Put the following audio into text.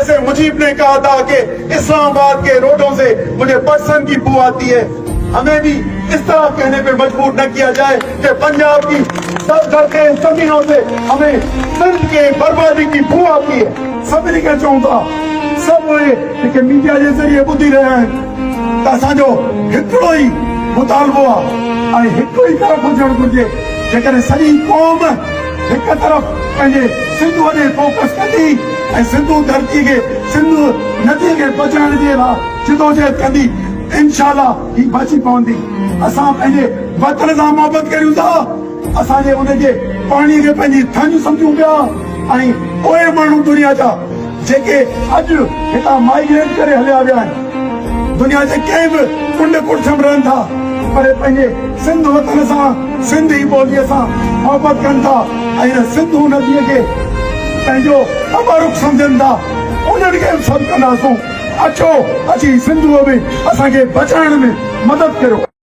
जैसे मुजीब ने कहा था कि इस्लामाबाद के रोडों से मुझे पटसन की बू आती है, हमें भी इस तरह कहने पे मजबूर न किया जाए कि पंजाब की सब सड़कें जमीनों से हमें सिंध के बर्बादी की बू आती है। सभिनी खे चऊं था, सब उहे मीडिया जे ज़रिए ॿुधी रहिया आहिनि त असांजो हिकिड़ो ई मुतालबो आहे ऐं हिकु ई तरफ़ हुजणु घुरिजे। जेकॾहिं सॼी क़ौम हिकु तरफ़ पंहिंजे सिंधु ॾे फोकस कंदी ऐं सिंधु धरती खे सिंधु नदी खे बचाइण जे लाइ जिदोजहद कंदी, इंशाअल्लाह ही बची पवंदी। असां पंहिंजे वतन सां मोहबत करियूं था, असांजे उनजे पाणीअ खे पंहिंजी थञ सम्झूं पिया ऐं उहे माण्हू दुनिया जा जेके अॼु हितां माइग्रेट करे हलिया विया आहिनि, दुनिया जे कंहिं बि कुंड कुड़िछम रहनि था, पर पंहिंजे सिंध वतन सां सिंधी ॿोलीअ सां मोहबत कनि था ऐं हिन सिंधु नदीअ खे पंहिंजो तबरुक सम्झनि था। उन्हनि खे सभु कंदासूं। अचो अची सिंधूअ में असांखे बचाइण में मदद करो।